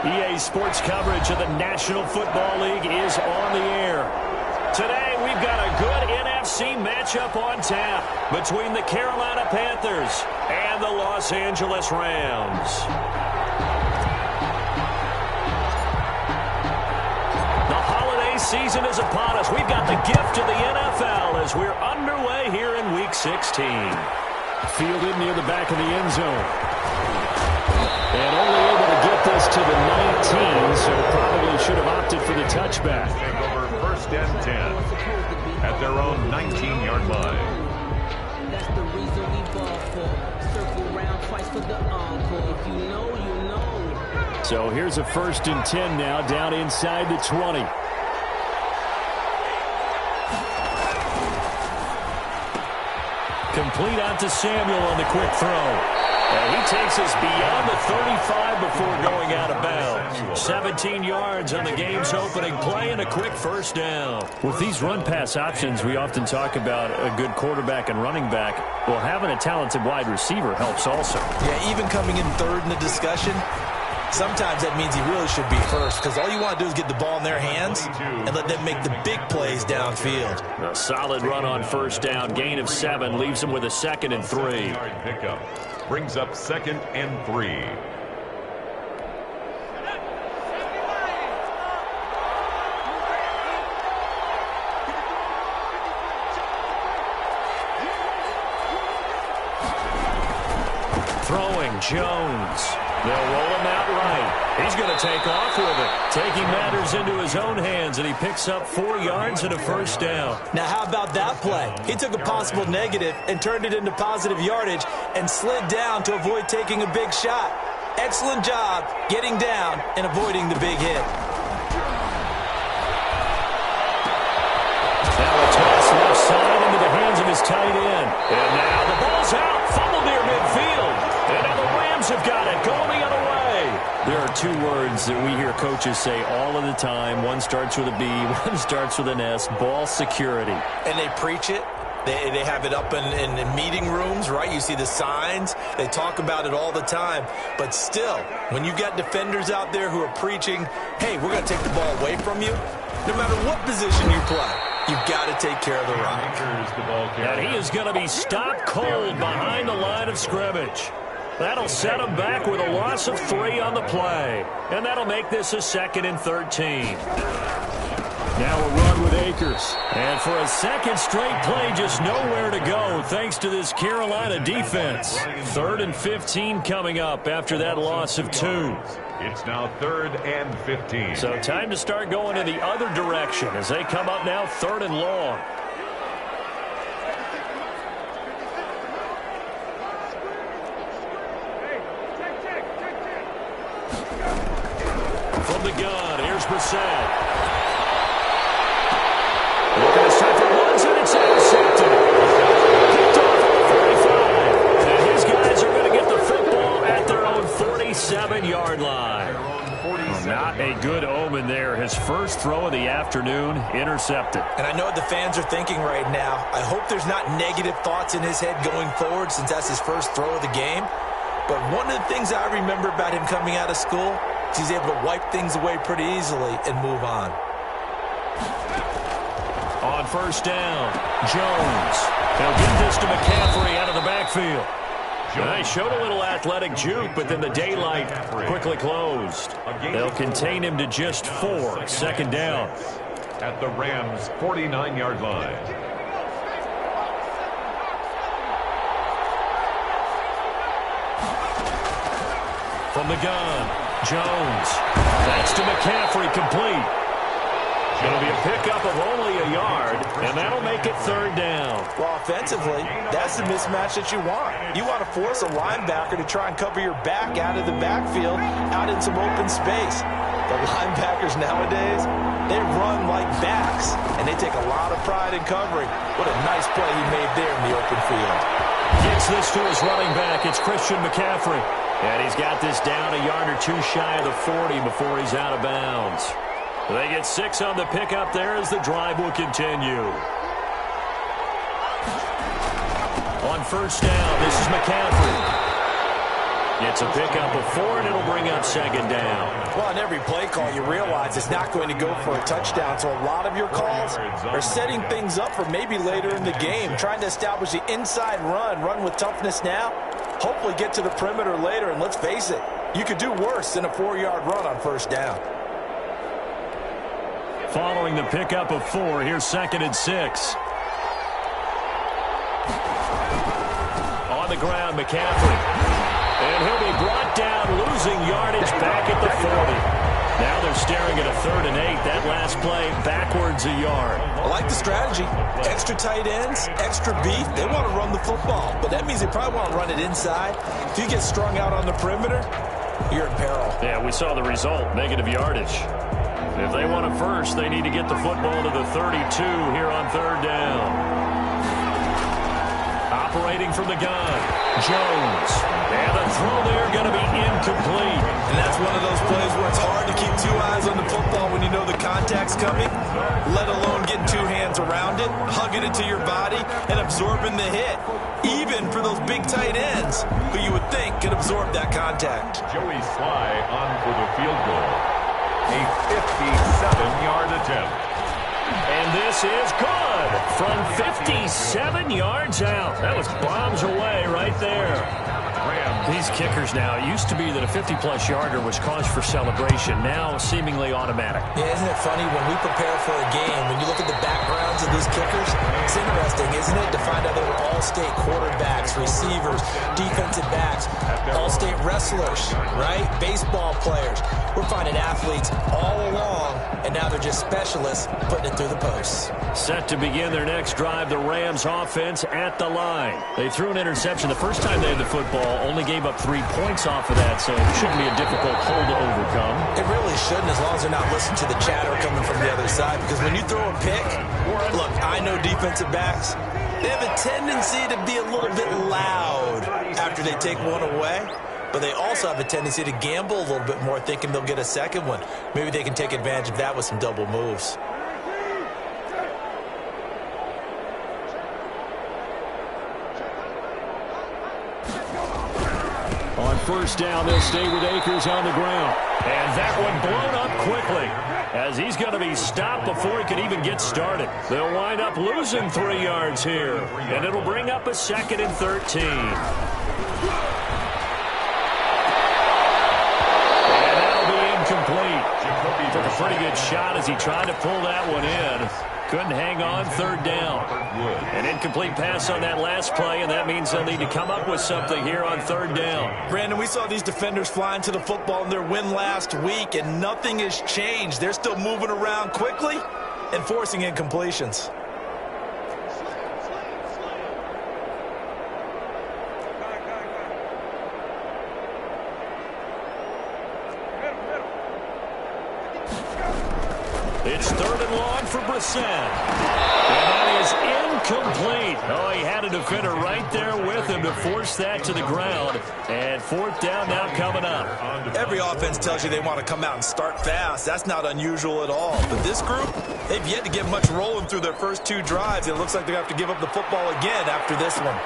EA Sports coverage of the National Football League is on the air. Today, we've got a good NFC matchup on tap between the Carolina Panthers and the Los Angeles Rams. The holiday season is upon us. We've got the gift of the NFL as we're underway here in Week 16. Fielded near the back of the end zone. And only able to get this to the 19, so probably should have opted for the touchback. Take over first and 10 at their own 19-yard line. That's the reason we ball for. Circle round twice for the encore. If you know, you know. So here's a first and 10 now, down inside the 20. Complete out to Samuel on the quick throw. And he takes us beyond the 35 before going out of bounds. 17 yards on the game's opening play and a quick first down. With these run-pass options, we often talk about a good quarterback and running back. Well, having a talented wide receiver helps also. Yeah, even coming in third in the discussion, sometimes that means he really should be first because all you want to do is get the ball in their hands and let them make the big plays downfield. A solid run on first down. Gain of 7 leaves him with a 2nd and 3. Pickup brings up 2nd and 3. Throwing Jones. They'll roll him out right. He's going to take off with it. Taking matters into his own hands, and he picks up 4 yards and a first down. Now, how about that play? He took a possible negative and turned it into positive yardage and slid down to avoid taking a big shot. Excellent job getting down and avoiding the big hit. Now a toss left side into the hands of his tight end. And now the ball's out. Fumble near midfield. And now the Rams have got it. Going the other way. There are 2 words that we hear coaches say all of the time. One starts with a B, one starts with an S. Ball security. And they preach it. They have it up in meeting rooms, right? You see the signs. They talk about it all the time. But still, when you got defenders out there who are preaching, hey, we're going to take the ball away from you, no matter what position you play, you've got to take care of the rock. And he is going to be stopped cold behind the line of scrimmage. That'll set him back with a loss of 3 on the play. And that'll make this a 2nd and 13. Now a run with Akers. And for a second straight play, just nowhere to go thanks to this Carolina defense. 3rd and 15 coming up after that loss of 2. It's now 3rd and 15. So time to start going in the other direction as they come up now 3rd and long. From the gun, here's Brissett. Looking to set for ones, and it's intercepted. Picked off on the 45. And his guys are going to get the football at their own 47-yard line. Well, not a good omen there. His first throw of the afternoon intercepted. And I know what the fans are thinking right now. I hope there's not negative thoughts in his head going forward since that's his first throw of the game. But one of the things I remember about him coming out of school is he's able to wipe things away pretty easily and move on. On first down, Jones. They'll give this to McCaffrey out of the backfield. They showed a little athletic juke, but then the daylight quickly closed. They'll contain him to just 4. 2nd down. At the Rams' 49-yard line. From the gun, Jones. Thanks to McCaffrey, complete. It'll be a pickup of only a yard, and that'll make it 3rd down. Well, offensively, that's the mismatch that you want. You want to force a linebacker to try and cover your back out of the backfield, out in some open space. The linebackers nowadays, they run like backs, and they take a lot of pride in covering. What a nice play he made there in the open field. Gets this to his running back. It's Christian McCaffrey. And he's got this down a yard or 2 shy of the 40 before he's out of bounds. They get 6 on the pickup there as the drive will continue. On first down, this is McCaffrey. It's a pickup of 4, and it'll bring up second down. Well, on every play call, you realize it's not going to go for a touchdown, so a lot of your calls are setting things up for maybe later in the game, trying to establish the inside run with toughness now, hopefully get to the perimeter later, and let's face it, you could do worse than a 4-yard run on first down. Following the pickup of 4, here's 2nd and 6. On the ground, McCaffrey. And he'll be brought down, losing yardage back at the 40. Now they're staring at a 3rd and 8. That last play, backwards a yard. I like the strategy. Extra tight ends, extra beef. They want to run the football, but that means they probably want to run it inside. If you get strung out on the perimeter, you're in peril. Yeah, we saw the result, negative yardage. If they want it first, they need to get the football to the 32 here on 3rd down. Operating from the gun, Jones. And the throw there going to be incomplete. And that's one of those plays where it's hard to keep 2 eyes on the football when you know the contact's coming, let alone getting 2 hands around it, hugging it to your body, and absorbing the hit. Even for those big tight ends who you would think could absorb that contact. Joey Sly on for the field goal. A 57-yard attempt. And this is good from 57 yards out. That was bombs away right there. These kickers now, it used to be that a 50-plus yarder was cause for celebration. Now seemingly automatic. Yeah, isn't it funny when we prepare for a game, when you look at the backgrounds of these kickers, it's interesting, isn't it, to find out they were all-state quarterbacks, receivers, defensive backs, all-state wrestlers, right? Baseball players. We're finding athletes all along, and now they're just specialists putting it through the posts. Set to begin their next drive, the Rams offense at the line. They threw an interception the first time they had the football, only gave up 3 points off of that, so it shouldn't be a difficult hole to overcome. It really shouldn't, as long as they're not listening to the chatter coming from the other side, because when you throw a pick, look, I know defensive backs, they have a tendency to be a little bit loud after they take one away, but they also have a tendency to gamble a little bit more, thinking they'll get a second one. Maybe they can take advantage of that with some double moves. On first down, they'll stay with Akers on the ground. And that one blown up quickly as he's going to be stopped before he can even get started. They'll wind up losing 3 yards here, and it'll bring up a 2nd and 13. And that'll be incomplete. Took a pretty good shot as he tried to pull that one in. Couldn't hang on, 3rd down. An incomplete pass on that last play, and that means they'll need to come up with something here on 3rd down. Brandon, we saw these defenders flying to the football in their win last week, and nothing has changed. They're still moving around quickly and forcing incompletions. It's 3rd and long for Brissett. And that is incomplete. Oh, he had a defender right there with him to force that to the ground. And 4th down now coming up. Every offense tells you they want to come out and start fast. That's not unusual at all. But this group, they've yet to get much rolling through their first 2 drives. It looks like they have to give up the football again after this one.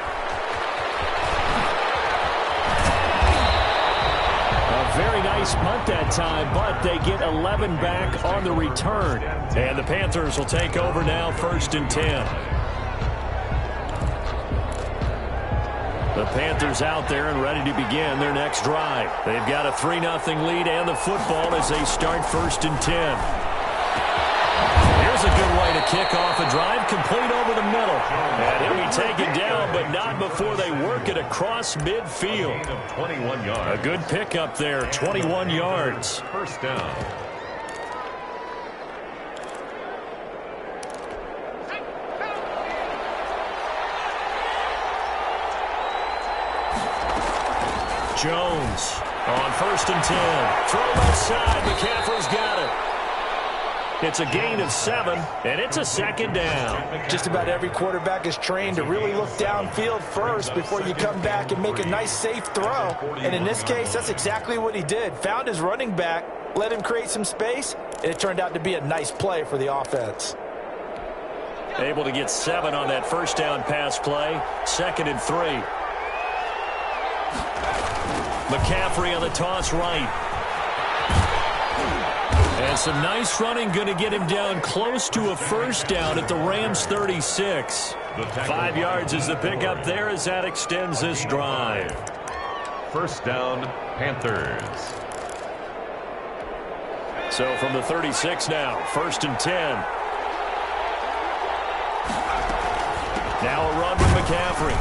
Very nice punt that time, but they get 11 back on the return. And the Panthers will take over now, 1st and 10. The Panthers out there and ready to begin their next drive. They've got a 3-0 lead and the football as they start 1st and 10. Here's a good way to kick off a drive, complete over the middle. And he'll be taken down, but not before they work it across midfield. 21 yards. A good pickup there, 21 yards. 1st down. Jones on 1st and 10. Throw outside, McCaffrey's got it. It's a gain of 7, and it's a 2nd down. Just about every quarterback is trained to really look downfield first before you come back and make a nice, safe throw. And in this case, that's exactly what he did. Found his running back, let him create some space, and it turned out to be a nice play for the offense. Able to get 7 on that 1st down pass play. 2nd and 3. McCaffrey on the toss right. And some nice running going to get him down close to a first down at the Rams 36. 5 yards is the pickup there as that extends this drive. First down, Panthers. So from the 36 now, 1st and 10. Now a run with McCaffrey.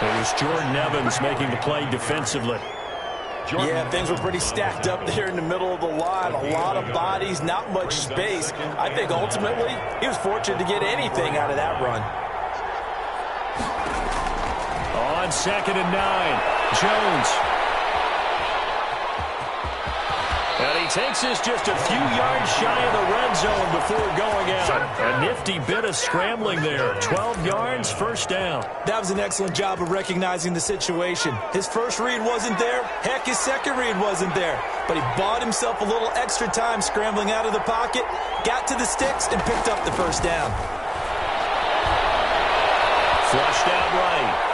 It was Jordan Evans making the play defensively. Yeah, things were pretty stacked up there in the middle of the line. A lot of bodies, not much space. I think ultimately he was fortunate to get anything out of that run. On 2nd and 9, Jones. And he takes this just a few yards shy of the red zone before going out. A nifty bit of scrambling there. 12 yards, first down. That was an excellent job of recognizing the situation. His first read wasn't there. Heck, his second read wasn't there. But he bought himself a little extra time scrambling out of the pocket, got to the sticks, and picked up the first down. Flushed out right.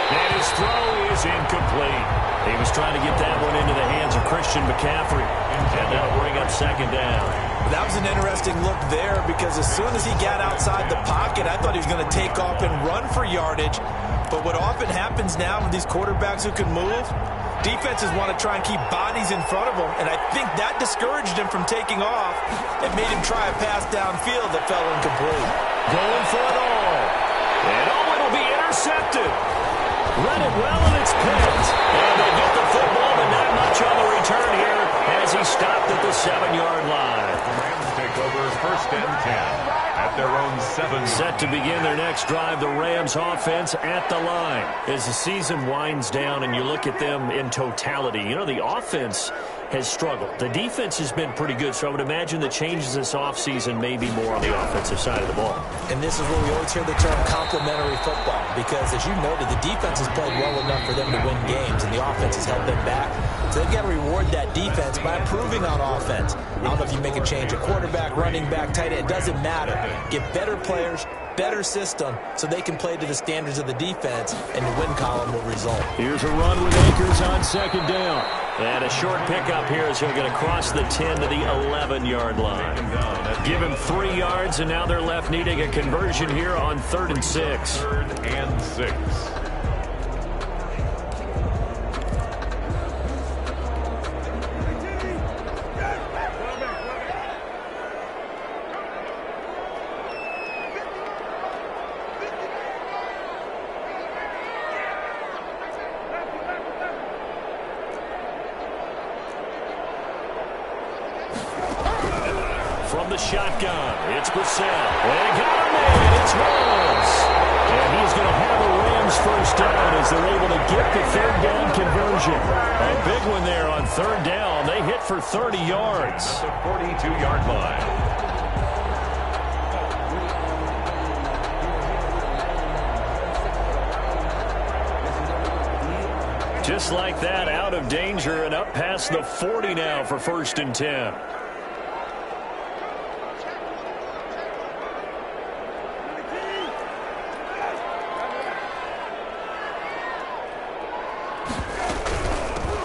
And his throw is incomplete. He was trying to get that one into the hands of Christian McCaffrey. And that'll bring up 2nd down. That was an interesting look there because as soon as he got outside the pocket, I thought he was going to take off and run for yardage. But what often happens now with these quarterbacks who can move, defenses want to try and keep bodies in front of them. And I think that discouraged him from taking off and made him try a pass downfield that fell incomplete. Going for it all. And it'll be intercepted. Read it well, and it's picked. And they get the football, but not much on the return here as he stopped at the 7-yard line. The Rams take over 1st and 10 at their own 7. Set to begin their next drive, the Rams offense at the line. As the season winds down and you look at them in totality, you know, the offense has struggled. The defense has been pretty good, so I would imagine the changes this offseason may be more on the offensive side of the ball. And this is where we always hear the term complementary football because, as you noted, the defense has played well enough for them to win games, and the offense has held them back. So they've got to reward that defense by improving on offense. I don't know if you make a change at quarterback, running back, tight end. It doesn't matter. Get better players, better system, so they can play to the standards of the defense, and the win column will result. Here's a run with Akers on 2nd down. And a short pickup here as he'll get across the 10 to the 11-yard line. Give him 3 yards, and now they're left needing a conversion here on 3rd and 6. 3rd and 6. From the shotgun, it's Brissett. They got him in. It's Rams. And he's going to have a Rams first down as they're able to get the 3rd down conversion. A big one there on 3rd down. They hit for 30 yards. The 42-yard line. Just like that, out of danger and up past the 40 now for 1st and 10.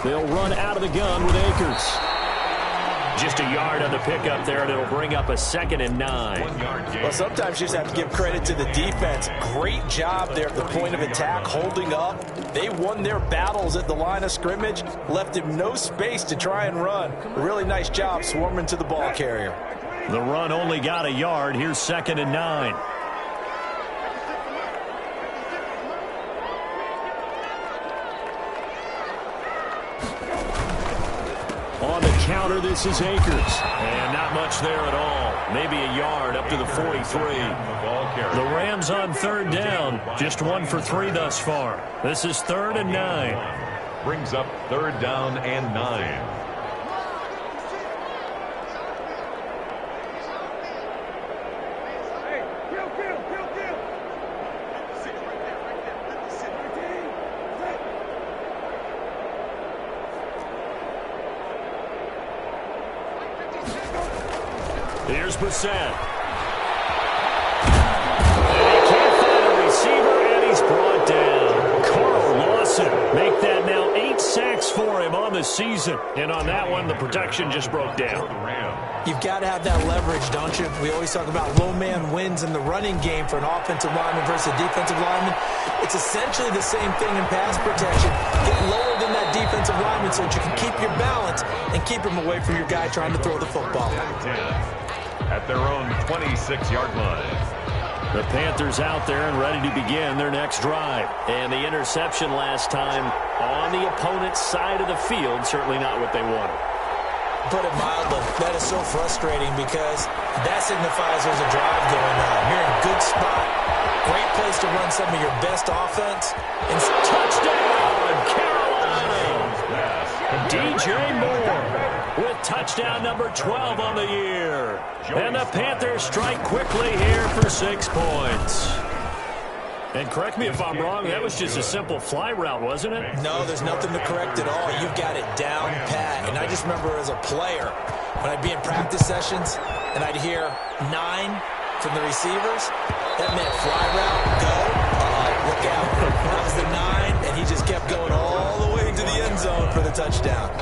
They'll run out of the gun with Akers. Just a yard on the pickup there, and it'll bring up a 2nd and 9. 1 yard gain. Well, sometimes you just have to give credit to the defense. Great job there at the point of attack, holding up. They won their battles at the line of scrimmage, left him no space to try and run. A really nice job swarming to the ball carrier. The run only got a yard. Here's 2nd and 9. On the counter, this is Akers. And not much there at all. Maybe a yard up to the 43. The Rams on 3rd down. Just 1 for 3 thus far. This is 3rd and 9. Brings up 3rd down and 9. Here's Brissett. And he can't find a receiver, and he's this season. And on that one, the protection just broke down. You've got to have that leverage, don't you? We always talk about low man wins in the running game for an offensive lineman versus a defensive lineman. It's essentially the same thing in pass protection. Get lower than that defensive lineman so that you can keep your balance and keep him away from your guy trying to throw the football. At their own 26-yard line. The Panthers out there and ready to begin their next drive. And the interception last time on the opponent's side of the field, certainly not what they wanted. Put it mildly, that is so frustrating because that signifies there's a drive going on. You're in a good spot, great place to run some of your best offense. And touchdown, Carolina! DJ Moore with touchdown number 12 on the year. And the Panthers strike quickly here for 6 points. And correct me if I'm wrong, that was just a simple fly route, wasn't it? No, there's nothing to correct at all. You've got it down pat. And I just remember as a player, when I'd be in practice sessions and I'd hear 9 from the receivers, that meant fly route, go, look out. That was the 9, and he just kept going all the way to the end zone for the touchdown.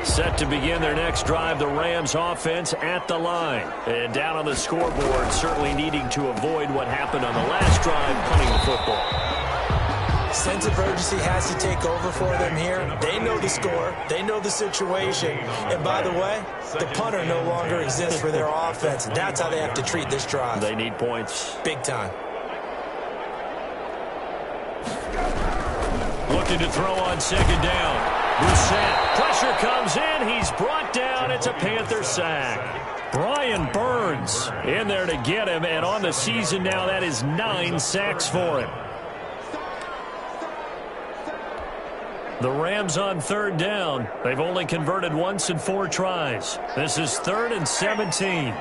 Set to begin their next drive, the Rams offense at the line. And down on the scoreboard, certainly needing to avoid what happened on the last drive, punting the football. Sense of urgency has to take over for them here. They know the score. They know the situation. And by the way, the punter no longer exists for their offense. That's how they have to treat this drive. They need points. Big time. Looking to throw on second down. Brissett. Pressure comes in. He's brought down. It's a Panther sack. Brian Burns in there to get him. And on the season now, that is 9 sacks for him. The Rams on third down. They've only converted once in 4 tries. This is 3rd and 17.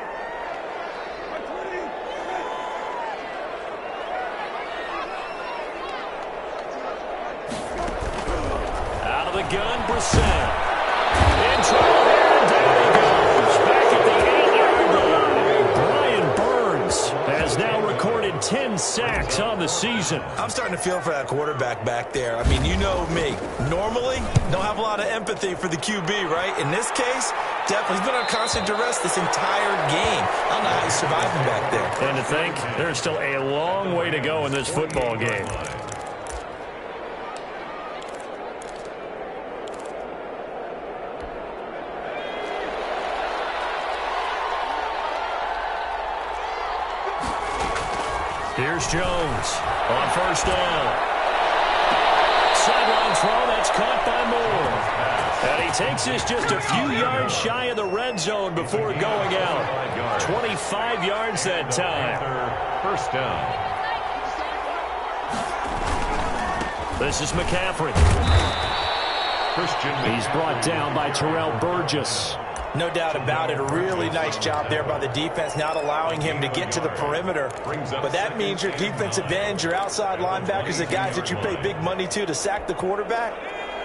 Out of the gun, Brissett. In trouble here, and down he goes. Back at the 8-yard line. Brian Burns has now recorded 10 sacks on the season. I'm starting to feel for that quarterback back there. I mean, you know me. Normally, don't have a lot of empathy for the QB, right? In this case, definitely. He's been on constant duress this entire game. I don't know how he's surviving back there. And to think, there's still a long way to go in this football game. Here's Jones on first down. Sideline throw, that's caught by Moore. And he takes this just a few yards shy of the red zone before going out. 25 yards that time. First down. This is McCaffrey. He's brought down by Terrell Burgess. No doubt about it. A really nice job there by the defense, not allowing him to get to the perimeter. But that means your defensive ends, your outside linebackers, the guys that you pay big money to sack the quarterback,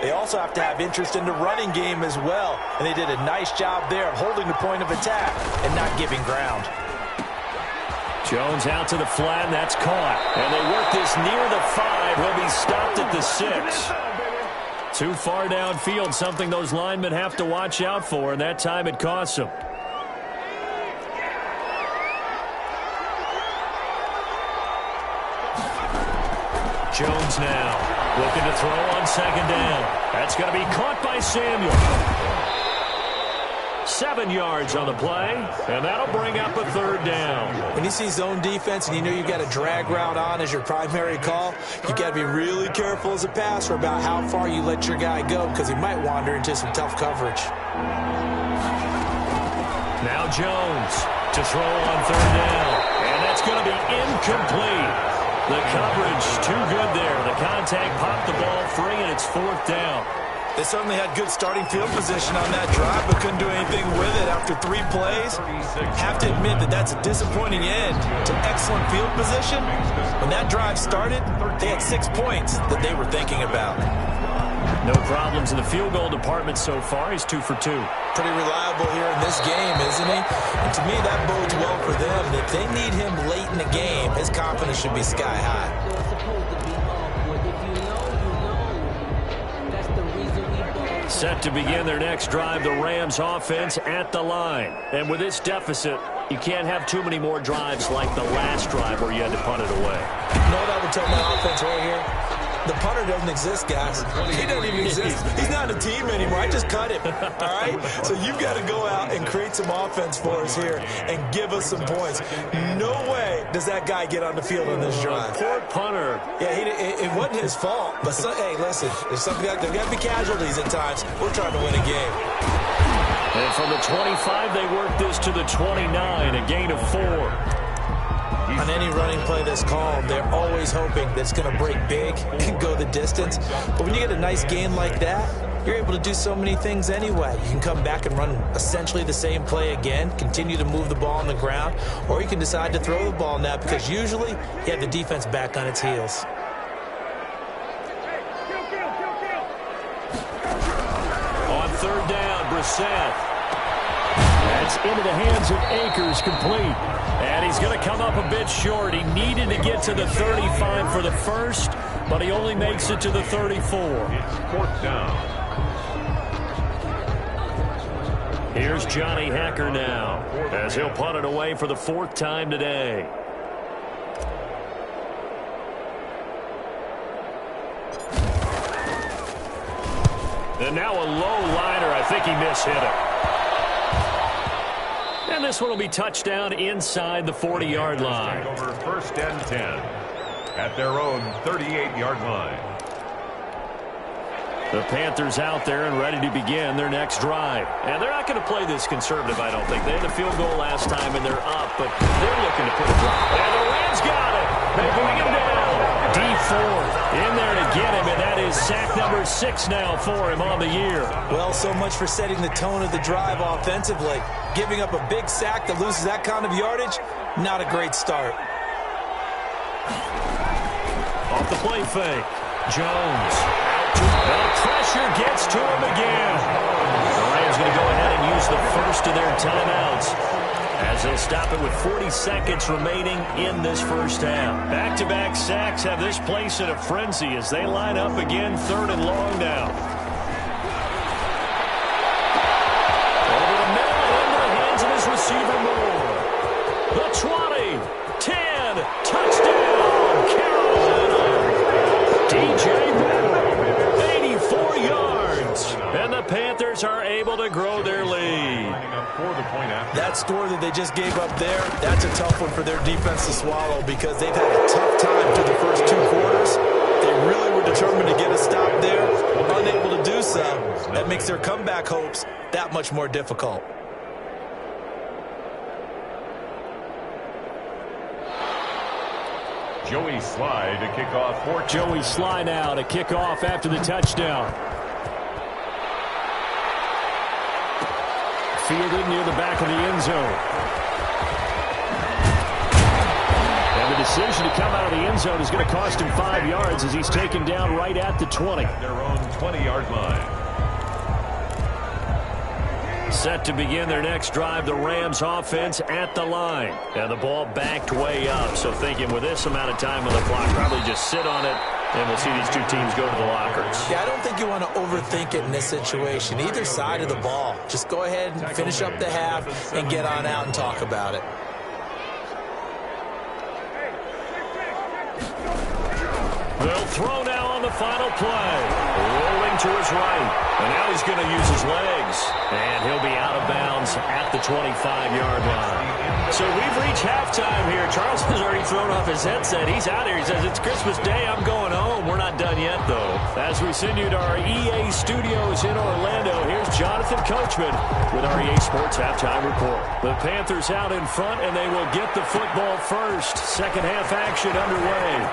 they also have to have interest in the running game as well. And they did a nice job there of holding the point of attack and not giving ground. Jones out to the flat, and that's caught. And they work this near the 5. He'll be stopped at the 6. Too far downfield, something those linemen have to watch out for, and that time it costs them. Jones now looking to throw on second down. That's going to be caught by Samuel. 7 yards on the play, and that'll bring up a third down. When you see zone defense and you know you've got a drag route on as your primary call, you got to be really careful as a passer about how far you let your guy go because he might wander into some tough coverage. Now Jones to throw on third down, and that's going to be incomplete. The coverage too good there. The contact popped the ball free, and it's 4th down. They certainly had good starting field position on that drive, but couldn't do anything with it after 3 plays. Have to admit that that's a disappointing end to excellent field position. When that drive started, they had 6 points that they were thinking about. No problems in the field goal department so far. He's 2 for 2. Pretty reliable here in this game, isn't he? And to me, that bodes well for them. If they need him late in the game, his confidence should be sky high. Set to begin their next drive, the Rams offense at the line. And with this deficit, you can't have too many more drives like the last drive where you had to punt it away. You know what I would tell my offense right here? The punter doesn't exist, guys. He doesn't even exist. He's not a team anymore. I just cut him. All right? So you've got to go out and create some offense for us here and give us some points. No way does that guy get on the field on this drive. Poor punter. Yeah, it wasn't his fault. But, hey, listen, there's got to be casualties at times. We're trying to win a game. And from the 25, they work this to the 29, a gain of 4. On any running play that's called, they're always hoping that it's going to break big and go the distance. But when you get a nice gain like that, you're able to do so many things anyway. You can come back and run essentially the same play again, continue to move the ball on the ground, or you can decide to throw the ball now because usually you have the defense back on its heels. On third down, Brissett. That's into the hands of Akers, complete. And he's going to come up a bit short. He needed to get to the 35 for the first, but he only makes it to the 34. It's 4th down. Here's Johnny Hacker now, as he'll punt it away for the 4th time today. And now a low liner. I think he mishit it. And this one will be touchdown inside the 40-yard line. Over 1st and 10 at their own 38-yard line. The Panthers out there and ready to begin their next drive. And they're not going to play this conservative, I don't think. They had a field goal last time, and they're up, but they're looking to put a drive. And the Rams got it. They bring him down. D4 in there to get him, and that is sack number 6 now for him on the year. Well, so much for setting the tone of the drive offensively. Giving up a big sack that loses that kind of yardage, not a great start. Off the play fake. Jones. The pressure gets to him again. The Rams going to go ahead and use the first of their timeouts as they'll stop it with 40 seconds remaining in this first half. Back-to-back sacks have this place in a frenzy as they line up again, 3rd and long now. Over the middle and into the hands of his receiver Moore. The 20, 10, touchdown, Carolina. DJ Moore, 84 yards. And the Panthers are able to grow their lead. That score that they just gave up there, that's a tough one for their defense to swallow because they've had a tough time through the first 2 quarters. They really were determined to get a stop there, unable to do so. That makes their comeback hopes that much more difficult. Joey Sly to kick off for Joey Sly now to kick off after the touchdown. Fielded near the back of the end zone. And the decision to come out of the end zone is going to cost him 5 yards as he's taken down right at the 20. at their own 20-yard line. Set to begin their next drive, the Rams offense at the line. And the ball backed way up. So thinking with this amount of time on the clock, probably just sit on it, and we'll see these two teams go to the lockers. Yeah, I don't think you want to overthink it in this situation. Either side of the ball. Just go ahead and finish up the half and get on out and talk about it. They'll throw now on the final play. Rolling to his right. And now he's going to use his legs. And he'll be out of bounds at the 25-yard line. So we've reached halftime here. Charles has already thrown off his headset. He's out here. He says, it's Christmas Day. I'm going home. We're not done yet, though. As we send you to our EA studios in Orlando, here's Jonathan Coachman with our EA Sports Halftime Report. The Panthers out in front, and they will get the football first. Second half action underway.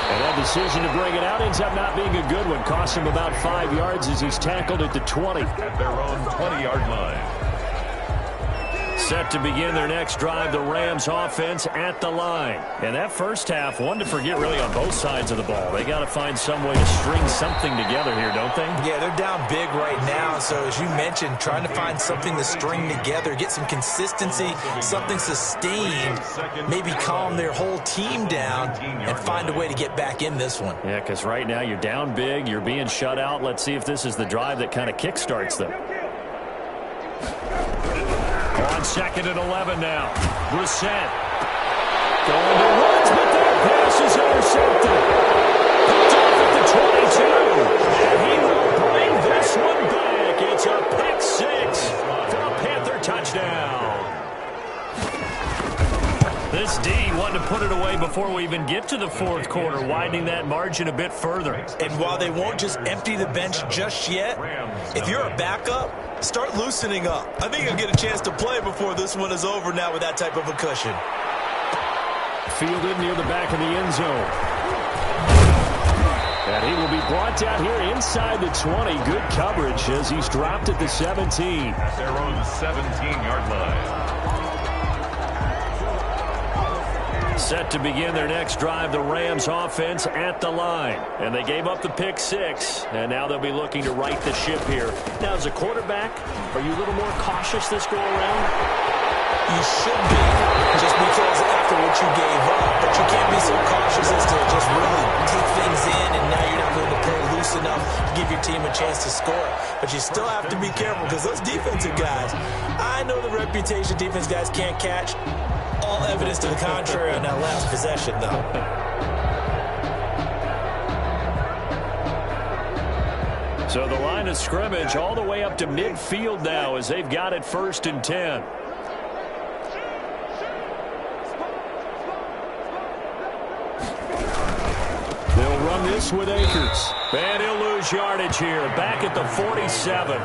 And that decision to bring it out ends up not being a good one. Cost him about 5 yards as he's tackled at the 20. At their own 20-yard line. Set to begin their next drive, the Rams offense at the line. And that first half, one to forget really on both sides of the ball. They got to find some way to string something together here, don't they? Yeah, they're down big right now. So as you mentioned, trying to find something to string together, get some consistency, something sustained, maybe calm their whole team down and find a way to get back in this one. Yeah, because right now you're down big, you're being shut out. Let's see if this is the drive that kind of kickstarts them. On 2nd and 11 now. Brissett going to Woods, but that pass is intercepted. Picked off at the 22. And he will bring this one back. It's a pick six for a Panther touchdown. This D wanted to put it away before we even get to the fourth quarter, widening that margin a bit further. And while they won't just empty the bench just yet, if you're a backup, start loosening up. I think you'll get a chance to play before this one is over now with that type of a cushion. Fielded near the back of the end zone. And he will be brought down here inside the 20. Good coverage as he's dropped at the 17. At their own 17-yard line. Set to begin their next drive, the Rams offense at the line. And they gave up the pick six, and now they'll be looking to right the ship here. Now, as a quarterback, are you a little more cautious this go-around? You should be, just because after what you gave up. But you can't be so cautious as to just really take things in, and now you're not going to play loose enough to give your team a chance to score. But you still have to be careful, because those defensive guys, I know the reputation defense guys can't catch. All evidence to the contrary on that last possession, though. So the line of scrimmage all the way up to midfield now as they've got it 1st and 10. They'll run this with Akers. And he'll lose yardage here. Back at the 47.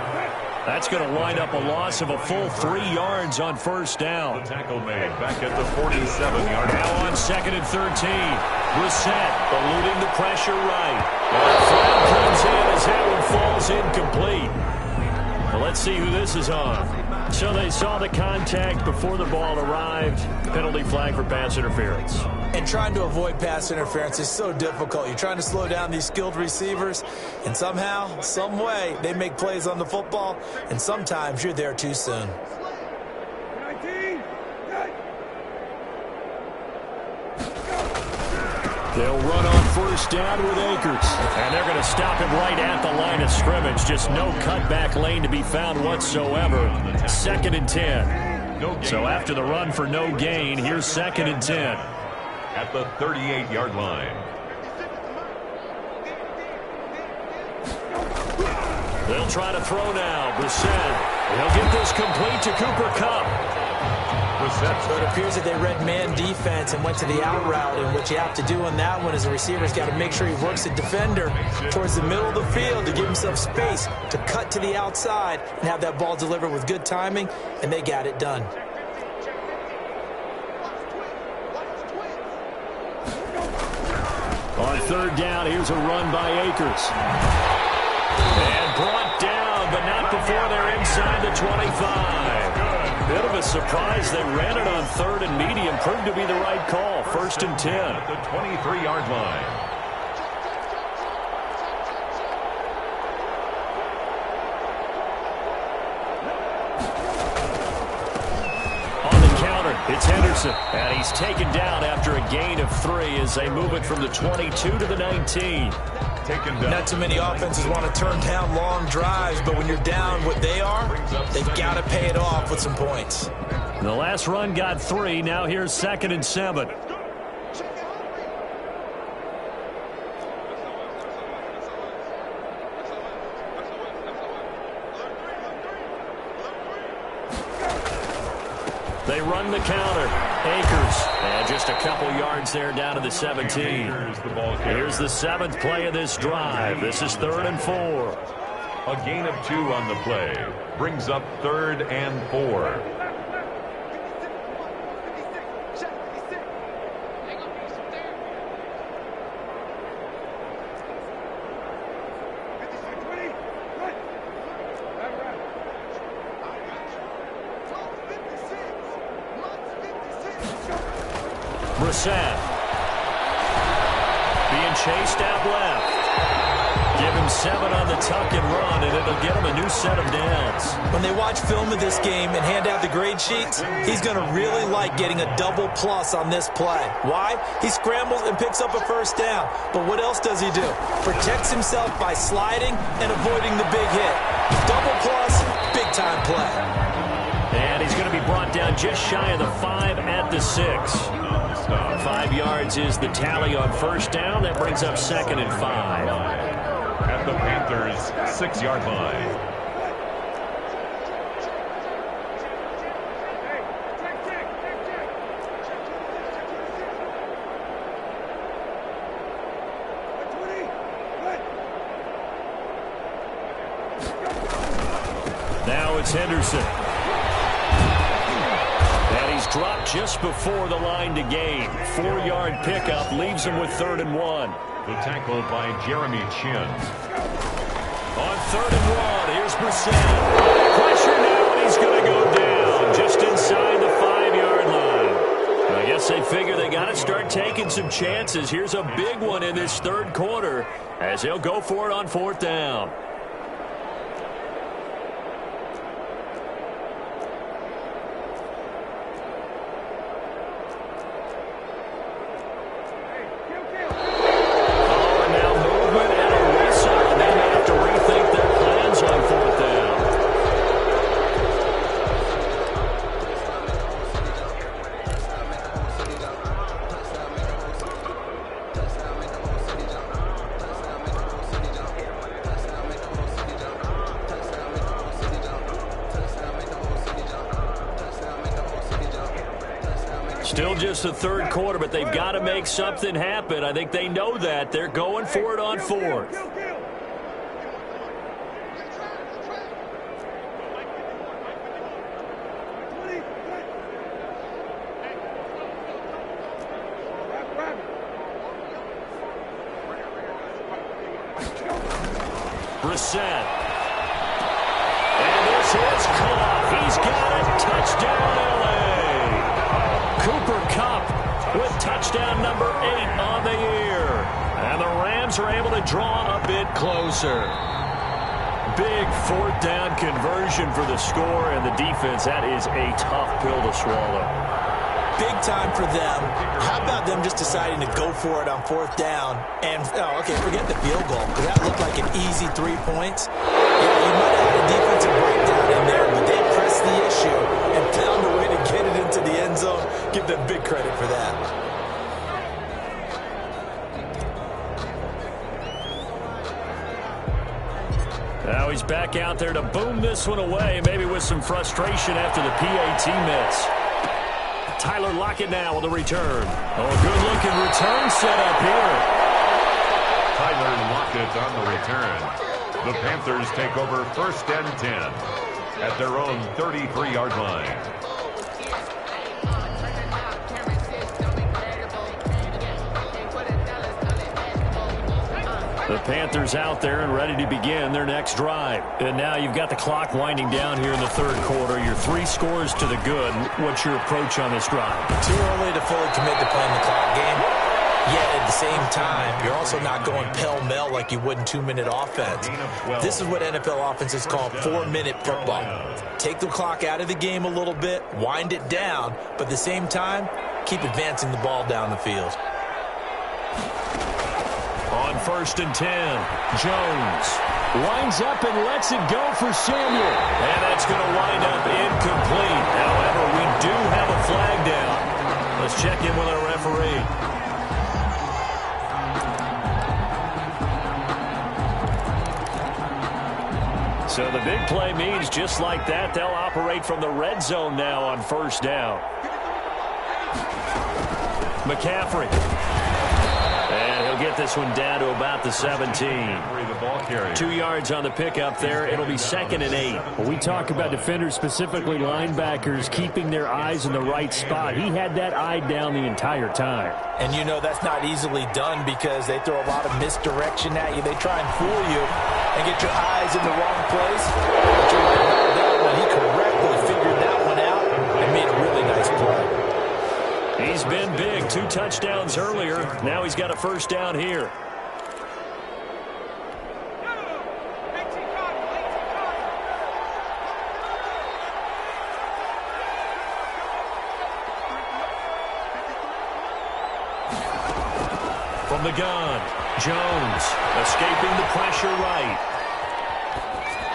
That's going to wind up a loss of a full 3 yards on 1st down. The tackle made back at the 47-yard line. Now on 2nd and 13. Brissett eluding the pressure right. And a flag comes in as that one falls incomplete. Well, let's see who this is on. So they saw the contact before the ball arrived. Penalty flag for pass interference. And trying to avoid pass interference is so difficult. You're trying to slow down these skilled receivers, and somehow, some way, they make plays on the football, and sometimes you're there too soon. They'll run on 1st down with Akers. And they're going to stop him right at the line of scrimmage. Just no cutback lane to be found whatsoever. 2nd and 10. So after the run for no gain, here's 2nd and 10. At the 38-yard line. They'll try to throw now. Brissett. He'll get this complete to Cooper Kupp. So it appears that they read man defense and went to the out route, and what you have to do on that one is the receiver's got to make sure he works the defender towards the middle of the field to give himself space to cut to the outside and have that ball delivered with good timing, and they got it done. On 3rd down, here's a run by Akers. And brought down, but not before they're inside the 25. Bit of a surprise. They ran it on 3rd and medium. Proved to be the right call. 1st and 10. At the 23-yard line. On the counter, it's Henderson. And he's taken down after a gain of 3 as they move it from the 22 to the 19. Not too many offenses want to turn down long drives, but when you're down what they are, they've got to pay it off with some points. The last run got 3. Now here's 2nd and 7. They run the counter. Akers. And just a couple yards there down to the 17. Here's the 7th play of this drive. This is 3rd and 4. A gain of 2 on the play. Brings up 3rd and 4. Brissett. Being chased out left. Give him 7 on the tuck and run, and it'll get him a new set of downs. When they watch film of this game and hand out the grade sheets, he's going to really like getting a double plus on this play. Why? He scrambles and picks up a first down. But what else does he do? Protects himself by sliding and avoiding the big hit. Double plus, big-time play. And he's going to be brought down just shy of the 5 at the 6. 5 yards is the tally on first down. That brings up 2nd and 5. At the Panthers' 6-yard line. Now it's Henderson. And he's dropped just before the line to gain. 4-yard pickup leaves him with 3rd and 1. The tackle by Jeremy Chin. On 3rd and 1, here's Brissett. Pressure now, and he's going to go down just inside the 5-yard line. I guess they figure they got to start taking some chances. Here's a big one in this 3rd quarter as they'll go for it on 4th down. Still just the 3rd quarter, but they've got to make something happen. I think they know that. They're going for it on 4th. Brissett. And this is caught. He's got it. Touchdown, LA. Cooper Kupp with touchdown number 8 on the year. And the Rams are able to draw a bit closer. Big 4th down conversion for the score, and the defense, that is a tough pill to swallow. Big time for them. How about them just deciding to go for it on 4th down? And, forget the field goal, because that looked like an easy 3 points. Yeah, you might have had a defensive breakdown in there, but they pressed the issue and found a way to get it into the end zone. Give them big credit for that. Now he's back out there to boom this one away, maybe with some frustration after the PAT miss. Tyler Lockett now with the return. Oh, good-looking return set up here. Tyler Lockett on the return. The Panthers take over 1st and 10 at their own 33-yard line. The Panthers out there and ready to begin their next drive. And now you've got the clock winding down here in the 3rd quarter. Your 3 scores to the good. What's your approach on this drive? Too early to fully commit to playing the clock game. Yet at the same time, you're also not going pell-mell like you would in 2-minute offense. This is what NFL offenses call 4-minute football. Take the clock out of the game a little bit, wind it down, but at the same time, keep advancing the ball down the field. On 1st and 10, Jones winds up and lets it go for Samuel. And that's going to wind up incomplete. However, we do have a flag down. Let's check in with our referee. So the big play means just like that, they'll operate from the red zone now on 1st down. McCaffrey. And he'll get this one down to about the 17. 2 yards on the pickup there. It'll be 2nd and 8. Well, we talk about defenders, specifically linebackers, keeping their eyes in the right spot. He had that eye down the entire time. And you know that's not easily done because they throw a lot of misdirection at you. They try and fool you and get your eyes in the wrong place. But you're right about that one. He correctly figured that one out and made a really nice play. He's been big. 2 touchdowns earlier. Now he's got a first down here. From the gun, Jones escaping the pressure right.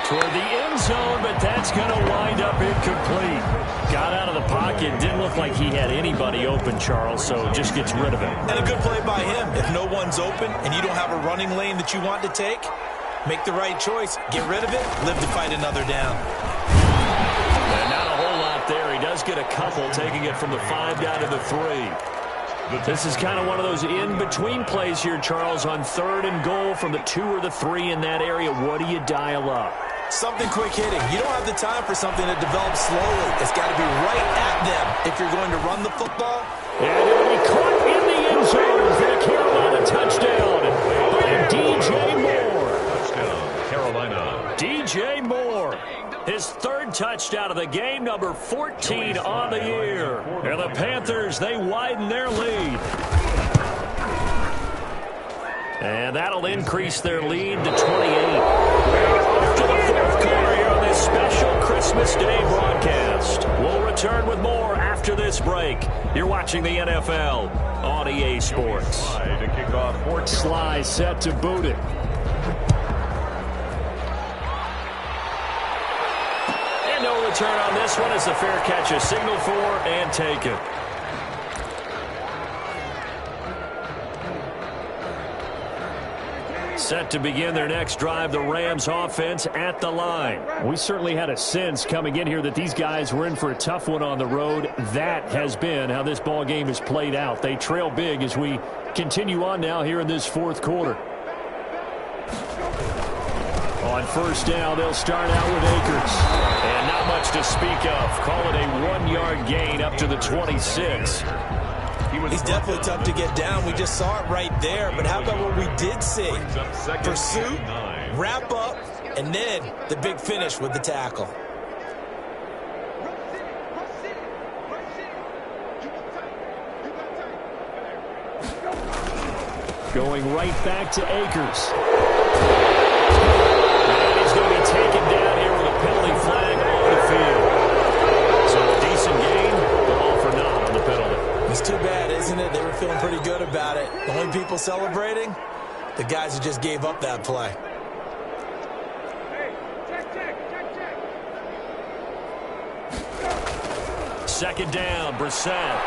Toward the end zone, but that's going to wind up incomplete. Got out of the pocket. Didn't look like he had anybody open, Charles, so just gets rid of it. And a good play by him. If no one's open and you don't have a running lane that you want to take, make the right choice. Get rid of it. Live to fight another down. And not a whole lot there. He does get a couple, taking it from the 5 down to the 3. This is kind of one of those in-between plays here, Charles, on 3rd and goal from the 2 or the 3 in that area. What do you dial up? Something quick hitting. You don't have the time for something that develops slowly. It's got to be right at them if you're going to run the football. And it'll be caught in the end zone for the Carolina touchdown by DJ Moore. Touchdown, Carolina. DJ Moore. His 3rd touchdown of the game, number 14 on the year. And the Panthers, they widen their lead. And that'll increase their lead to 28. We're off to the 4th quarter here on this special Christmas Day broadcast. We'll return with more after this break. You're watching the NFL on EA Sports. To kick off Sly set to boot it. No return on this one as the fair catch is signaled for and taken. Set to begin their next drive, the Rams offense at the line. We certainly had a sense coming in here that these guys were in for a tough one on the road. That has been how this ball game has played out. They trail big as we continue on now here in this 4th quarter. On 1st down, they'll start out with Akers. And not much to speak of. Call it a 1-yard gain up to the 26. He's definitely tough to get down. We just saw it right there. But how about what we did see? Pursuit, wrap up, and then the big finish with the tackle. Going right back to Akers. And he's going to be taken down here with a penalty flag on the field. So a decent gain, but all for naught on the penalty. It's too bad, isn't it? They were feeling pretty good about it. The only people celebrating, the guys who just gave up that play. Second down, Brissett.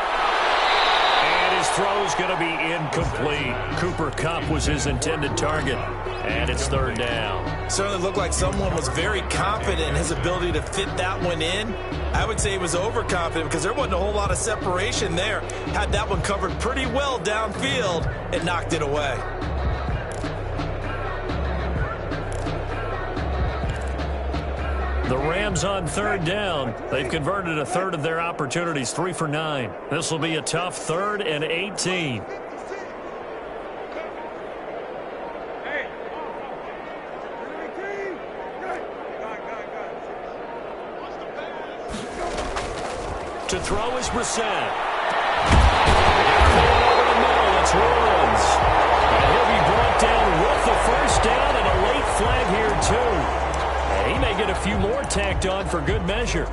And his throw's going to be incomplete. Cooper Kupp was his intended target. And it's 3rd down. Certainly looked like someone was very confident in his ability to fit that one in. I would say he was overconfident because there wasn't a whole lot of separation there. Had that one covered pretty well downfield and knocked it away. The Rams on 3rd down. They've converted a 1/3 of their opportunities, 3 for 9. This will be a tough 3rd and 18. To throw is Brissett. Over the middle, it's Rollins. And he'll be brought down with the first down and a late flag here, too. And he may get a few more tacked on for good measure.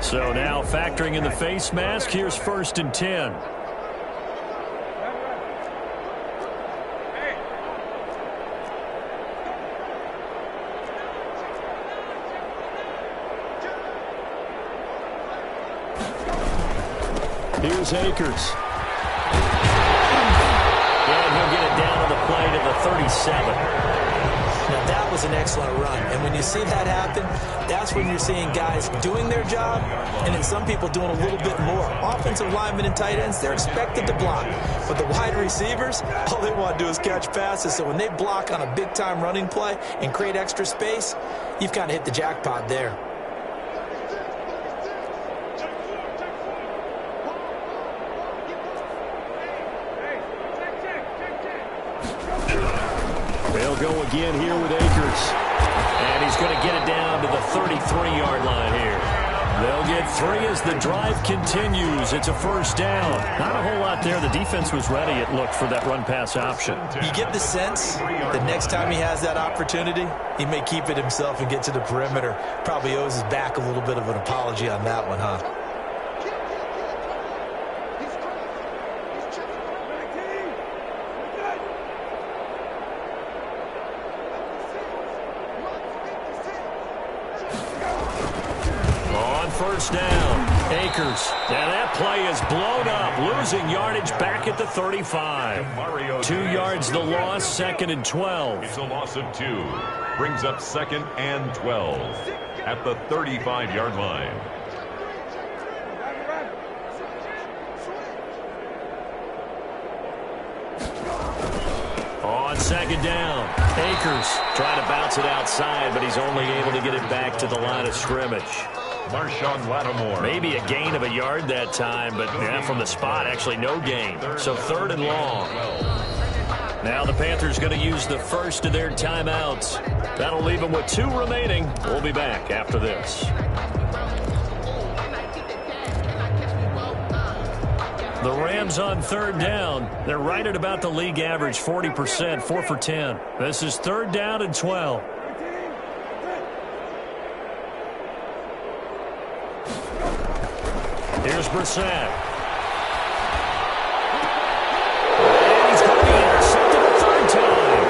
So now factoring in the face mask, here's 1st and 10. Here's Akers. And he'll get it down to the play to the 37. Now that was an excellent run. And when you see that happen, that's when you're seeing guys doing their job and then some people doing a little bit more. Offensive linemen and tight ends, they're expected to block. But the wide receivers, all they want to do is catch passes. So when they block on a big-time running play and create extra space, you've kind of hit the jackpot there. They'll go again here with Akers. And he's going to get it down to the 33-yard line here. They'll get 3 as the drive continues. It's a first down. Not a whole lot there. The defense was ready, it looked, for that run-pass option. You get the sense that next time he has that opportunity, he may keep it himself and get to the perimeter. Probably owes his back a little bit of an apology on that one, huh? First down. Akers. And that play is blown up. Losing yardage back at the 35. 2 yards the loss, 2nd and 12. It's a loss of 2. Brings up 2nd and 12 at the 35-yard line. On 2nd down, Akers trying to bounce it outside, but he's only able to get it back to the line of scrimmage. Marshawn Lattimore. Maybe a gain of a yard that time, but from the spot, actually no gain. So 3rd and long. Now the Panthers going to use the first of their timeouts. That'll leave them with 2 remaining. We'll be back after this. The Rams on 3rd down. They're right at about the league average, 40%, 4 for 10. This is 3rd down and 12. Here's Brissett. And he's going to be intercepted a 3rd time.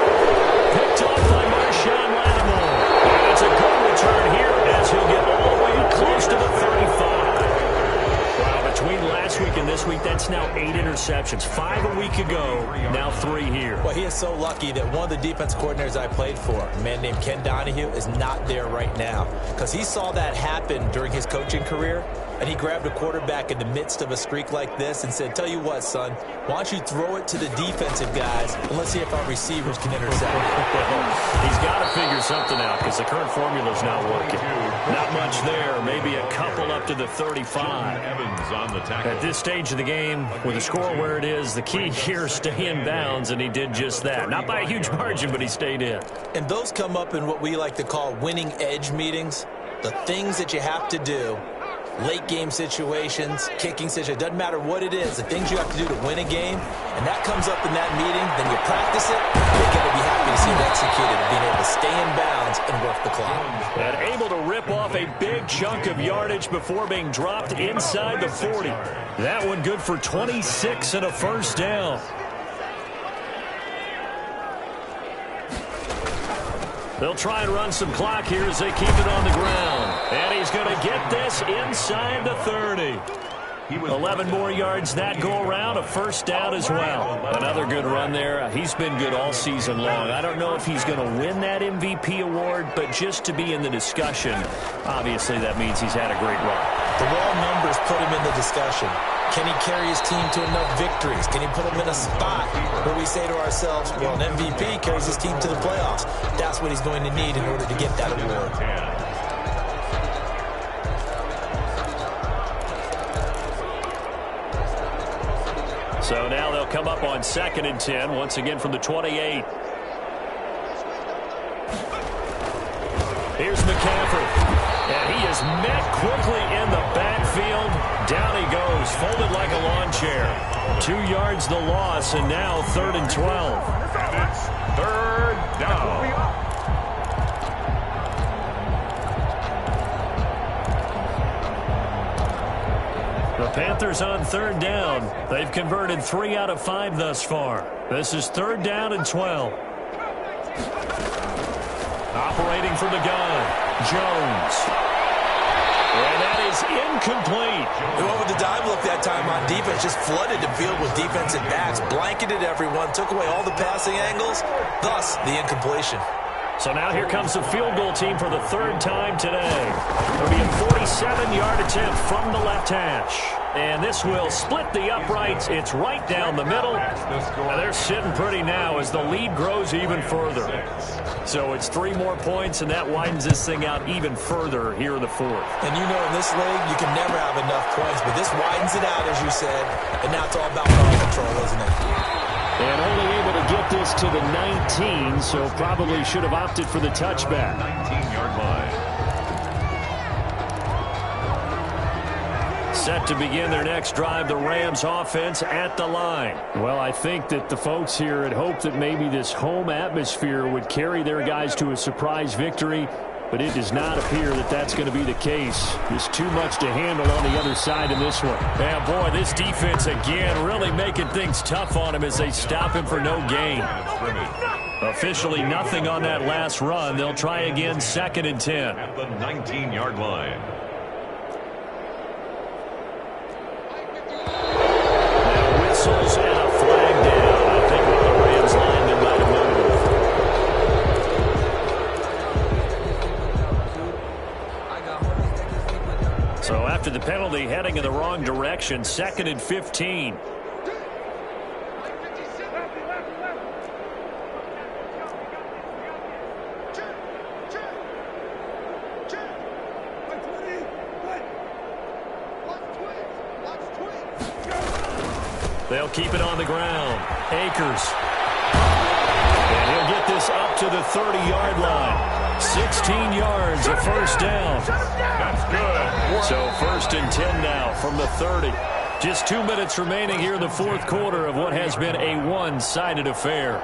Picked off by Marshawn Lattimore. And it's a good return here as he'll get all the way close to the 35. Wow, between last week and this week, that's now 8 interceptions. 5 a week ago, now 3 here. Well, he is so lucky that one of the defense coordinators I played for, a man named Ken Donahue, is not there right now. Because he saw that happen during his coaching career. And he grabbed a quarterback in the midst of a streak like this and said, tell you what, son, why don't you throw it to the defensive guys and let's see if our receivers can intercept it. He's got to figure something out because the current formula's not working. Not much there. Maybe a couple up to the 35. Evans on the tackle. At this stage of the game, with the score where it is, the key here is stay in bounds, and he did just that. Not by a huge margin, but he stayed in. And those come up in what we like to call winning edge meetings. The things that you have to do. Late game situations, kicking situations, doesn't matter what it is, the things you have to do to win a game, and that comes up in that meeting, then you practice it, you're going to be happy to see it executed, being able to stay in bounds and work the clock. And able to rip off a big chunk of yardage before being dropped inside the 40. That one good for 26 and a first down. They'll try and run some clock here as they keep it on the ground. And he's going to get this inside the 30. 11 more yards that go around, a first down as well. Another good run there. He's been good all season long. I don't know if he's going to win that MVP award, but just to be in the discussion, obviously that means he's had a great run. The raw numbers put him in the discussion. Can he carry his team to enough victories? Can he put them in a spot where we say to ourselves, well, an MVP carries his team to the playoffs. That's what he's going to need in order to get that award. So now they'll come up on 2nd and 10, once again from the 28. Here's McCaffrey. And he is met quickly in the backfield. Down he goes, folded like a lawn chair. 2 yards the loss, and now 3rd and 12. And it's 3rd down. The Panthers on 3rd down. They've converted 3 out of 5 thus far. This is 3rd down and 12. Operating from the gun, Jones. And that is incomplete. He went with the dive look that time on defense, just flooded the field with defensive backs, blanketed everyone, took away all the passing angles, thus the incompletion. So now here comes the field goal team for the 3rd time today. It'll be a 47-yard attempt from the left hash. And this will split the uprights. It's right down the middle. And they're sitting pretty now as the lead grows even further. So it's 3 more points, and that widens this thing out even further here in the 4th. And you know in this league, you can never have enough points, but this widens it out, as you said, and now it's all about ball control, isn't it? And only able to get this to the 19, so probably should have opted for the touchback. 19-yard line. Set to begin their next drive, the Rams offense at the line. Well, I think that the folks here had hoped that maybe this home atmosphere would carry their guys to a surprise victory, but it does not appear that that's going to be the case. There's too much to handle on the other side in this one. Yeah, boy, this defense again really making things tough on him as they stop him for no gain. Officially nothing on that last run. They'll try again 2nd and 10. At the 19-yard line. Whistles and a flag down. I think one of the Rams linemen might have moved. So after the penalty, heading in the wrong direction, 2nd and 15. They'll keep it on the ground. Akers. And he'll get this up to the 30-yard line. 16 yards, a first down. That's good. So 1st and 10 now from the 30. Just 2 minutes remaining here in the fourth quarter of what has been a one-sided affair.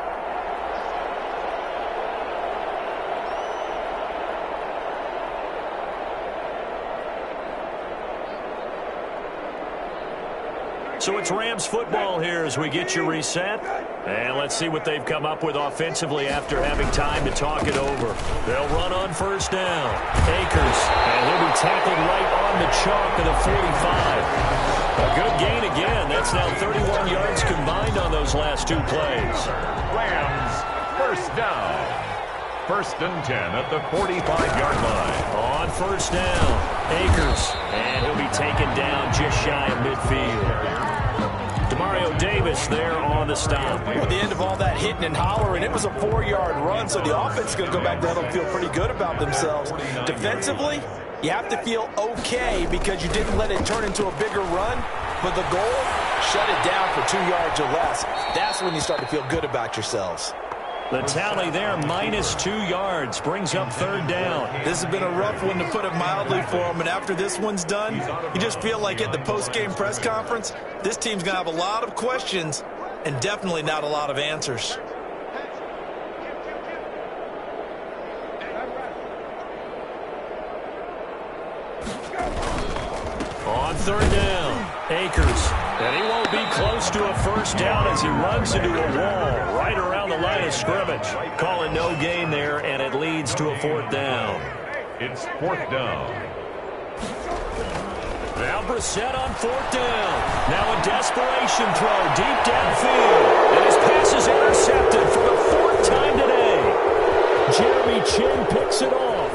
So it's Rams football here as we get you reset. And let's see what they've come up with offensively after having time to talk it over. They'll run on 1st down. Akers. And he'll be tackled right on the chalk of the 45. A good gain again. That's now 31 yards combined on those last 2 plays. Rams, 1st down. 1st and 10 at the 45-yard line. On 1st down, Akers. And he'll be taken down just shy of midfield. Demario Davis there on the stop. At the end of all that hitting and hollering, it was a 4-yard run, so the offense is going to go back down and feel pretty good about themselves. Defensively, you have to feel okay because you didn't let it turn into a bigger run, but the goal, shut it down for 2 yards or less. That's when you start to feel good about yourselves. The tally there, -2 yards, brings up 3rd down. This has been a rough one, to put it mildly, for them. And after this one's done, you just feel like at the post-game press conference, this team's going to have a lot of questions and definitely not a lot of answers. On 3rd down, Akers. And he won't be close to a 1st down as he runs into a wall right around the line of scrimmage. Calling no gain there, and it leads to a 4th down. It's 4th down. Now Brissett on 4th down. Now a desperation throw deep downfield. And his pass is intercepted for the 4th time today. Jeremy Chin picks it off.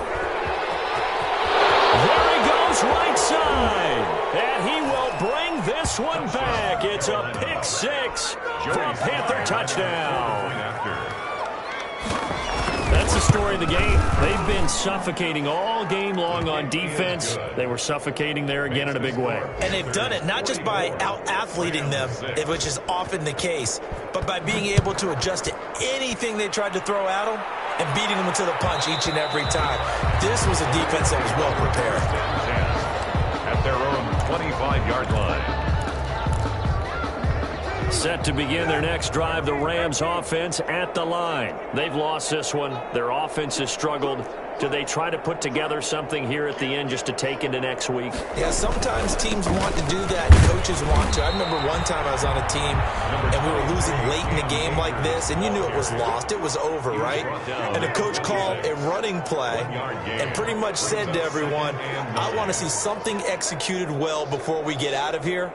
There he goes right side. And he will bring this one back. It's a pick 6 for a Panther touchdown. That's the story of the game. They've been suffocating all game long on defense. They were suffocating there again in a big way. And they've done it not just by out-athleting them, which is often the case, but by being able to adjust to anything they tried to throw at them and beating them to the punch each and every time. This was a defense that was well prepared. At their own 25-yard line. Set to begin their next drive, the Rams offense at the line. They've lost this one. Their offense has struggled. Do they try to put together something here at the end just to take into next week? Yeah, sometimes teams want to do that. Coaches want to. I remember one time I was on a team and we were losing late in a game like this, and you knew it was lost. It was over, right? And the coach called a running play and pretty much said to everyone, I want to see something executed well before we get out of here.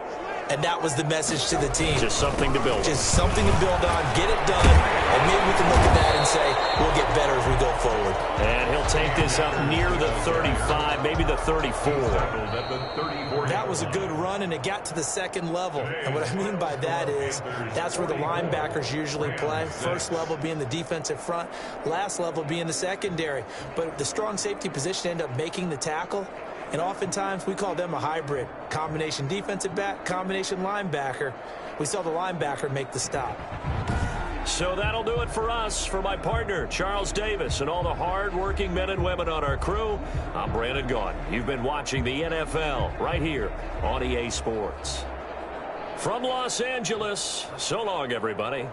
And that was the message to the team. Just something to build. Just something to build on, get it done, and maybe we can look at that and say, we'll get better as we go forward. And he'll take this up near the 35, maybe the 34. That was a good run, and it got to the 2nd level. And what I mean by that is that's where the linebackers usually play. First level being the defensive front, last level being the secondary. But the strong safety position ended up making the tackle. And oftentimes, we call them a hybrid. Combination defensive back, combination linebacker. We saw the linebacker make the stop. So that'll do it for us. For my partner, Charles Davis, and all the hard-working men and women on our crew, I'm Brandon Gaudin. You've been watching the NFL right here on EA Sports. From Los Angeles, so long, everybody.